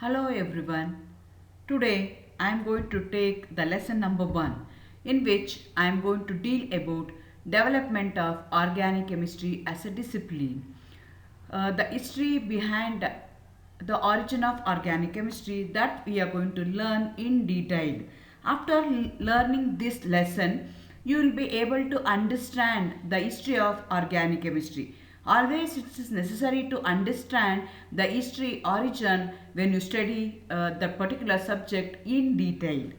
Hello everyone. Today I am going to take the lesson number 1 in which I am going to deal about development of organic chemistry as a discipline. The history behind the origin of organic chemistry that we are going to learn in detail. After learning this lesson, you will be able to understand the history of organic chemistry. Always it is necessary to understand the history origin when you study the particular subject in detail.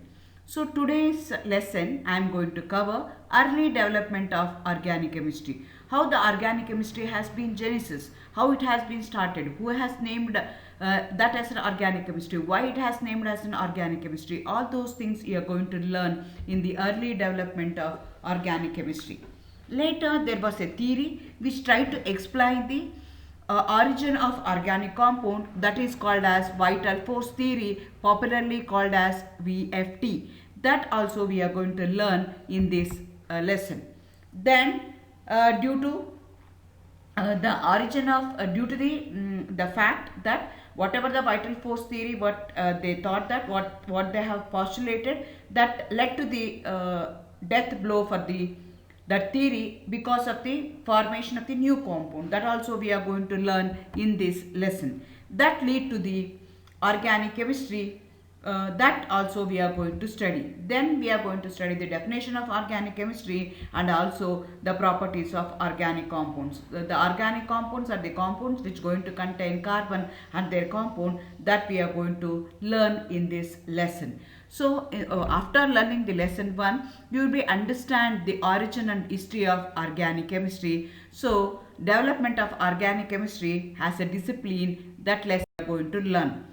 So today's lesson I am going to cover early development of organic chemistry. How the organic chemistry has been genesis, how it has been started, who has named that as an organic chemistry, why it has named as an organic chemistry. All those things you are going to learn in the early development of organic chemistry. Later there was a theory which tried to explain the origin of organic compound, that is called as vital force theory, popularly called as VFT. That also we are going to learn in this lesson. Then due to the origin of due to the fact that whatever the vital force theory, what they thought, that what they have postulated, that led to the death blow for the that theory because of the formation of the new compound. That also we are going to learn in this lesson. That lead to the organic chemistry, that also we are going to study. Then we are going to study the definition of organic chemistry and also the properties of organic compounds. The organic compounds are the compounds which going to contain carbon and their compound, that we are going to learn in this lesson. So after learning the lesson 1, you will be understand the origin and history of organic chemistry. So development of organic chemistry as a discipline, that lesson we are going to learn.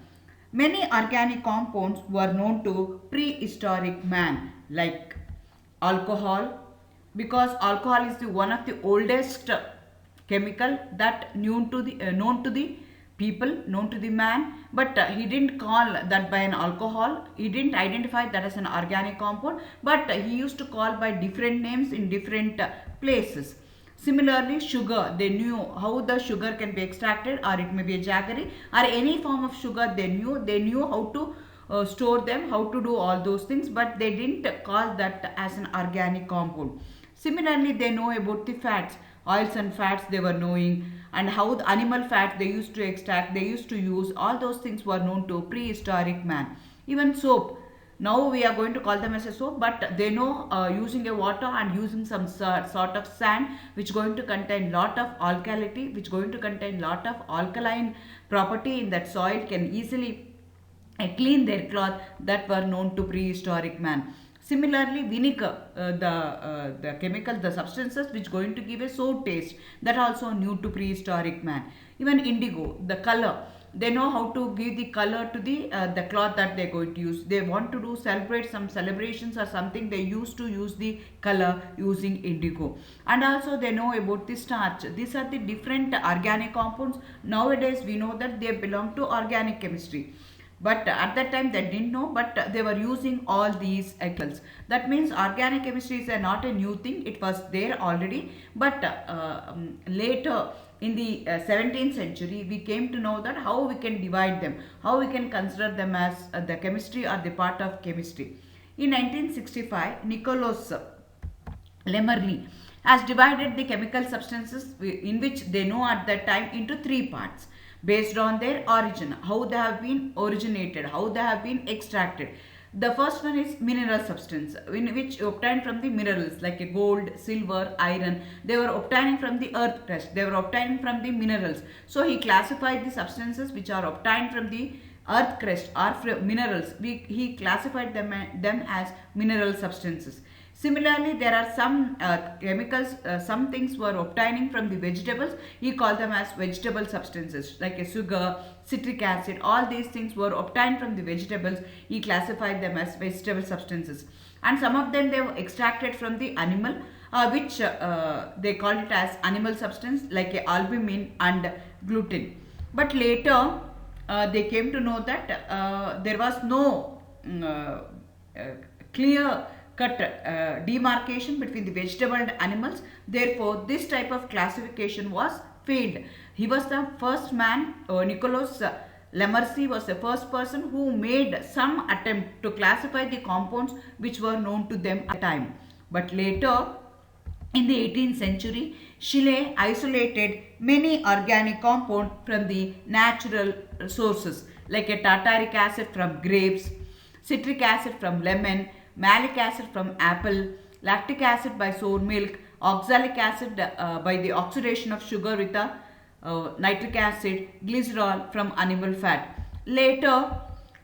Many organic compounds were known to prehistoric man, like alcohol, because alcohol is the one of the oldest chemical that known to the people, known to the man, but he didn't call that by an alcohol, he didn't identify that as an organic compound, but he used to call by different names in different places. Similarly, sugar, they knew how the sugar can be extracted, or it may be a jaggery or any form of sugar. They knew how to store them, how to do all those things, but they didn't call that as an organic compound. Similarly, they know about the fats, oils and fats they were knowing, and how the animal fats they used to extract, they used to use, all those things were known to prehistoric man. Even soap, now we are going to call them as a soap, but they know using a water and using some sort of sand which going to contain lot of alkalinity, which going to contain lot of alkaline property in that soil, can easily clean their cloth, that were known to prehistoric man. Similarly, vinegar, the chemical, the substances which going to give a sour taste, that also new to prehistoric man. Even indigo, the color, they know how to give the color to the cloth that they're going to use. They want to do celebrate some celebrations or something, they used to use the color using indigo. And also they know about the starch. These are the different organic compounds. Nowadays we know that they belong to organic chemistry, but at that time they didn't know, but they were using all these chemicals. That means organic chemistry is not a new thing, it was there already, but later in the 17th century we came to know that how we can divide them, how we can consider them as the chemistry or the part of chemistry. In 1965, Nicholas Lemerly has divided the chemical substances in which they know at that time into three parts based on their origin, how they have been originated, how they have been extracted. The first one is mineral substance, in which obtained from the minerals like a gold, silver, iron. They were obtaining from the earth crust. They were obtaining from the minerals. So he classified the substances which are obtained from the earth crust or from minerals. He classified them as mineral substances. Similarly, there are some chemicals, some things were obtaining from the vegetables. He called them as vegetable substances like a sugar, citric acid. All these things were obtained from the vegetables. He classified them as vegetable substances. And some of them they were extracted from the animal, which they called it as animal substance like a albumin and gluten. But later they came to know that there was no clear cut demarcation between the vegetable and animals. Therefore, this type of classification was failed. He was the first man, Nicholas Lemercy was the first person who made some attempt to classify the compounds which were known to them at the time. But later, in the 18th century, Chile isolated many organic compounds from the natural sources like a tartaric acid from grapes, citric acid from lemon, malic acid from apple, lactic acid by sour milk, oxalic acid by the oxidation of sugar with a nitric acid, glycerol from animal fat. Later,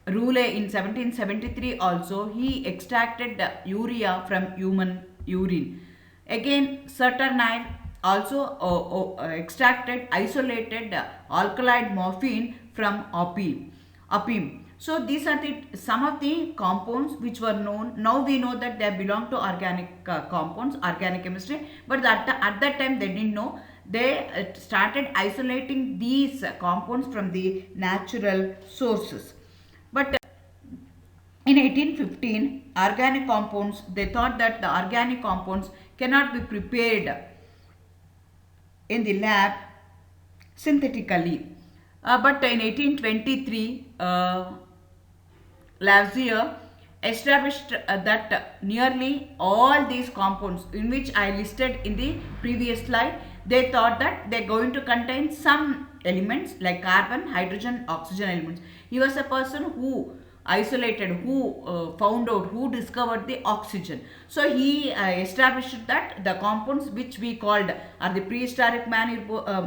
Rule in 1773 also he extracted the urea from human urine. Again, Saturnine also extracted isolated alkaloid morphine from opium. So these are the some of the compounds which were known. Now we know that they belong to organic compounds, organic chemistry. But at that time they didn't know. They started isolating these compounds from the natural sources. But in 1815, organic compounds, they thought that the organic compounds cannot be prepared in the lab synthetically. But in 1823, Lavoisier established that nearly all these compounds in which I listed in the previous slide, they thought that they are going to contain some elements like carbon, hydrogen, oxygen elements. He was a person who isolated, who found out, who discovered the oxygen. So he established that the compounds which we called are the prehistoric man or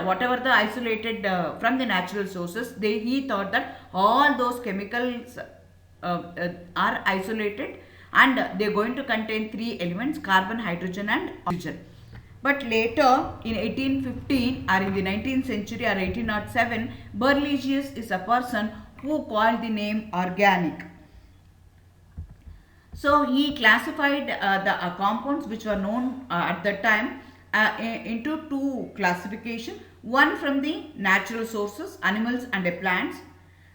whatever the isolated from the natural sources, he thought that all those chemicals are isolated and they are going to contain three elements: carbon, hydrogen and oxygen. But later in 1815 or in the 19th century or 1807, Berlioz is a person who called the name organic. So he classified the compounds which were known at that time into two classification. One from the natural sources, animals and plants,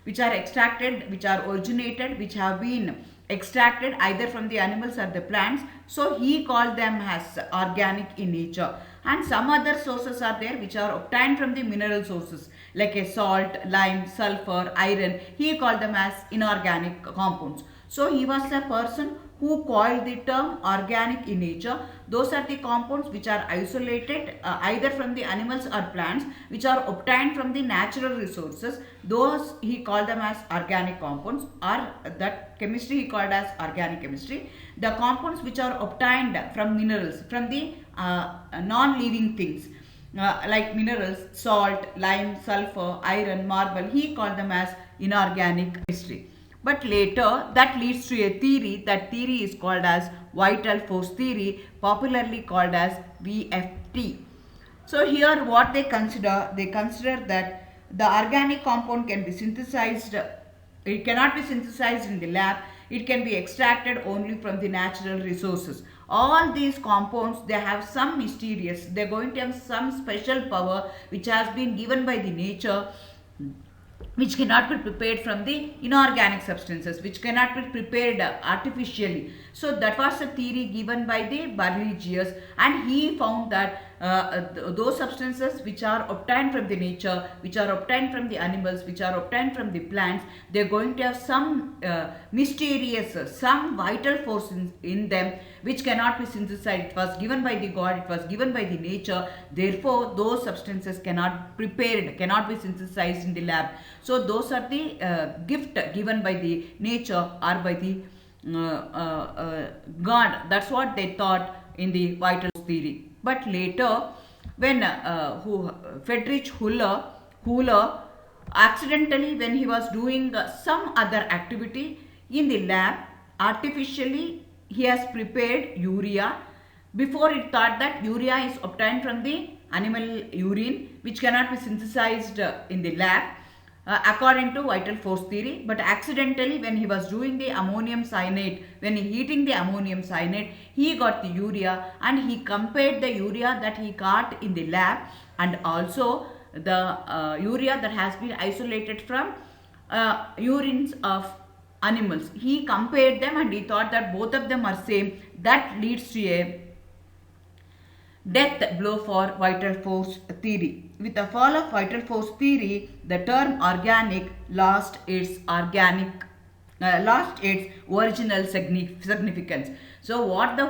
which are extracted, which are originated, which have been extracted either from the animals or the plants. So he called them as organic in nature. And some other sources are there which are obtained from the mineral sources like a salt, lime, sulfur, iron. He called them as inorganic compounds. So he was a person who coined the term organic in nature. Those are the compounds which are isolated either from the animals or plants, which are obtained from the natural resources. Those he called them as organic compounds, or that chemistry he called as organic chemistry. The compounds which are obtained from minerals, from the non-living things like minerals, salt, lime, sulfur, iron, marble, he called them as inorganic chemistry. But later that leads to a theory. That theory is called as vital force theory, popularly called as VFT. So here what they consider that the organic compound can be synthesized. It cannot be synthesized in the lab. It can be extracted only from the natural resources. All these compounds, they have some mysterious, they are going to have some special power which has been given by the nature, which cannot be prepared from the inorganic substances, which cannot be prepared artificially. So that was a theory given by the Berlioz, and he found that those substances which are obtained from the nature, which are obtained from the animals, which are obtained from the plants, they are going to have some mysterious, some vital force in them which cannot be synthesized. It was given by the God, it was given by the nature. Therefore, those substances cannot be prepared, cannot be synthesized in the lab. So those are the gift given by the nature or by the God. That's what they thought in the vital theory. But later, when Friedrich Huller accidentally, when he was doing some other activity in the lab, artificially he has prepared urea. Before it thought that urea is obtained from the animal urine, which cannot be synthesized in the lab according to vital force theory. But accidentally, when he was doing the ammonium cyanide, when he heating the ammonium cyanide, he got the urea, and he compared the urea that he got in the lab and also the urea that has been isolated from urines of animals. He compared them and he thought that both of them are same. That leads to a Death blow for vital force theory. With the fall of vital force theory, the term organic lost its original significance. So what the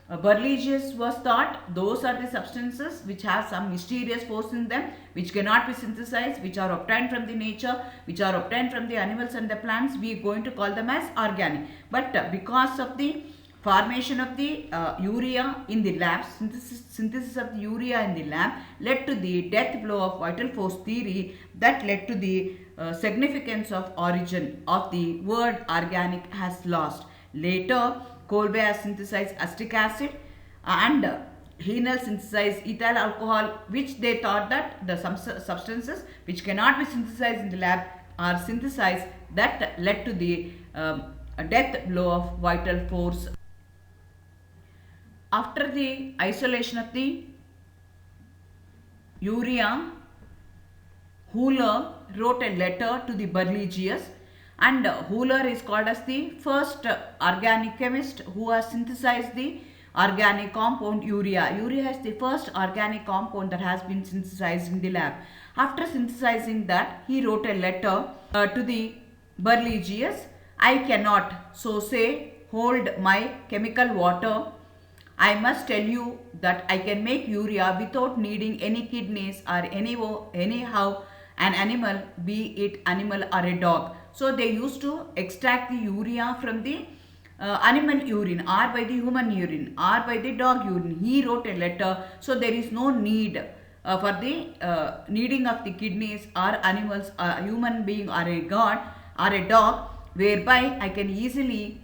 Berlioz was thought, those are the substances which have some mysterious force in them, which cannot be synthesized, which are obtained from the nature, which are obtained from the animals and the plants. We are going to call them as organic. But because of the formation of the urea in the lab, synthesis of the urea in the lab led to the death blow of vital force theory, that led to the significance of origin of the word organic has lost. Later, Kolbe has synthesized acetic acid and Henel synthesized ethyl alcohol, which they thought that the substances which cannot be synthesized in the lab are synthesized, that led to the death blow of vital force. After the isolation of the urea, Huller wrote a letter to the Berlioz, and Huller is called as the first organic chemist who has synthesized the organic compound urea. Urea is the first organic compound that has been synthesized in the lab. After synthesizing that, he wrote a letter to the Berlioz. I cannot, so say, hold my chemical water. I must tell you that I can make urea without needing any kidneys or anyhow an animal, be it animal or a dog. So they used to extract the urea from the animal urine or by the human urine or by the dog urine. He wrote a letter, so there is no need for the needing of the kidneys or animals, human being or a god or a dog, whereby I can easily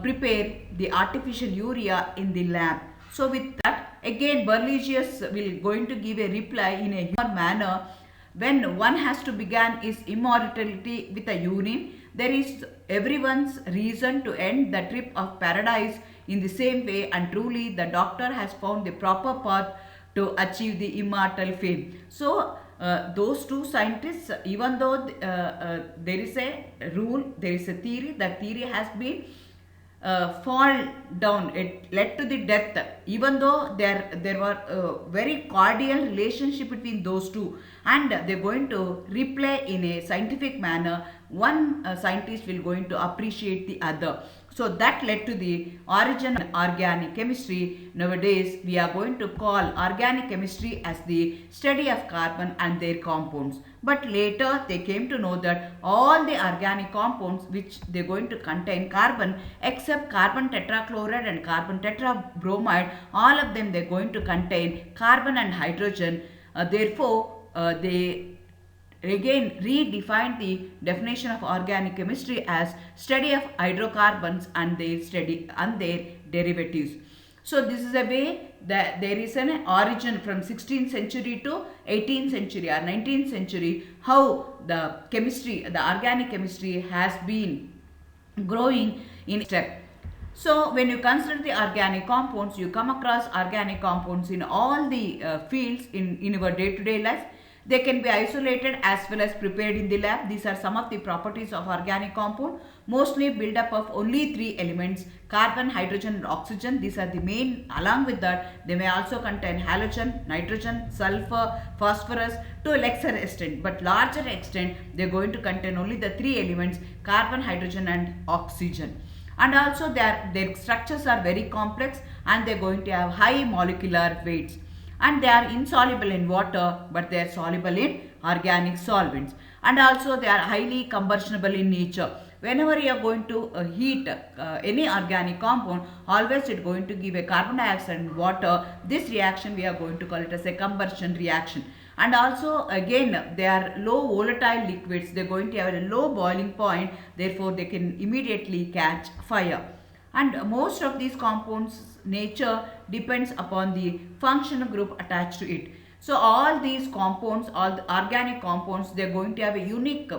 prepare the artificial urea in the lab. So with that, again Berlioz will going to give a reply in a human manner. When one has to begin his immortality with a urine, there is everyone's reason to end the trip of paradise in the same way, and truly the doctor has found the proper path to achieve the immortal fame. So those two scientists, even though there is a rule, there is a theory, that theory has been fall down, it led to the death, even though there were a very cordial relationship between those two, and they're going to replay in a scientific manner. One scientist will going to appreciate the other. So that led to the origin of organic chemistry. Nowadays we are going to call organic chemistry as the study of carbon and their compounds. But later they came to know that all the organic compounds which they are going to contain carbon, except carbon tetrachloride and carbon tetrabromide, all of them they are going to contain carbon and hydrogen. Therefore they again redefined the definition of organic chemistry as study of hydrocarbons and their derivatives. So this is a way that there is an origin from 16th century to 18th century or 19th century, how the chemistry, the organic chemistry has been growing in step. So when you consider the organic compounds, you come across organic compounds in all the fields in our day-to-day life. They can be isolated as well as prepared in the lab. These are some of the properties of organic compound. Mostly build up of only three elements: carbon, hydrogen and oxygen. These are the main. Along with that, they may also contain halogen, nitrogen, sulfur, phosphorus to a lesser extent. But larger extent, they are going to contain only the three elements: carbon, hydrogen and oxygen. And also their structures are very complex, and they are going to have high molecular weights. And they are insoluble in water, but they are soluble in organic solvents. And also they are highly combustible in nature. Whenever you are going to heat any organic compound, always it is going to give a carbon dioxide and water. This reaction we are going to call it as a combustion reaction. And also again they are low volatile liquids. They are going to have a low boiling point. Therefore they can immediately catch fire. And most of these compounds nature depends upon the functional group attached to it. So all these compounds, all the organic compounds, they are going to have a unique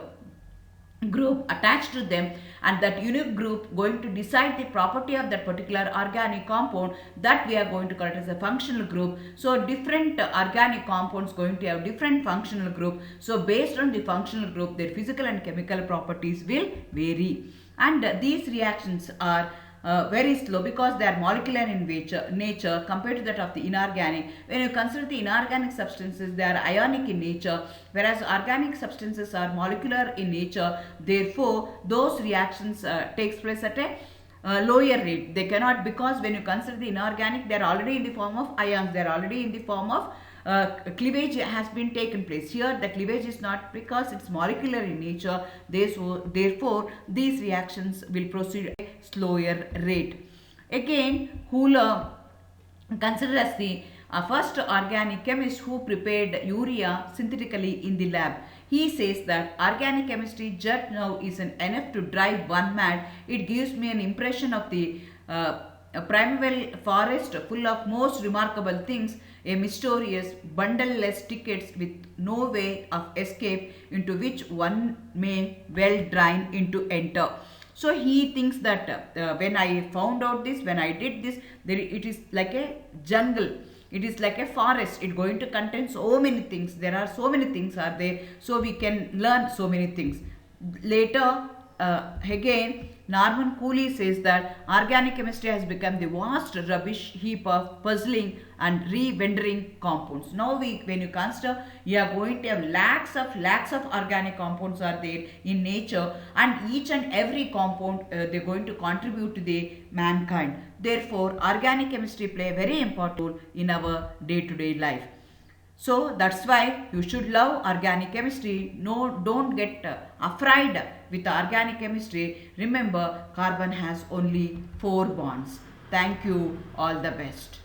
group attached to them, and that unique group going to decide the property of that particular organic compound, that we are going to call it as a functional group. So different organic compounds going to have different functional group. So based on the functional group, their physical and chemical properties will vary, and these reactions are very slow because they are molecular in nature compared to that of the inorganic. When you consider the inorganic substances, they are ionic in nature, whereas organic substances are molecular in nature. Therefore, those reactions takes place at a lower rate. They cannot, because when you consider the inorganic, they are already in the form of ions, they are already in the form of cleavage has been taken place. Here the cleavage is not, because it's molecular in nature. Therefore these reactions will proceed at a slower rate. Again, Hooler, considered as the first organic chemist who prepared urea synthetically in the lab. He says that organic chemistry just now isn't enough to drive one mad. It gives me an impression of the a primeval forest full of most remarkable things, a mysterious bundleless tickets with no way of escape into which one may well drain into enter. So he thinks that when I found out this, when I did this, it is like a jungle. It is like a forest. It going to contain so many things. There are so many things are there. So we can learn so many things. Later, again, Norman Cooley says that organic chemistry has become the vast rubbish heap of puzzling and re-rendering compounds. Now, when you consider, you are going to have lakhs of organic compounds are there in nature, and each and every compound they are going to contribute to the mankind. Therefore, organic chemistry play a very important role in our day-to-day life. So that's why you should love organic chemistry. No, don't get afraid with organic chemistry. Remember, carbon has only 4 bonds. Thank you. All the best.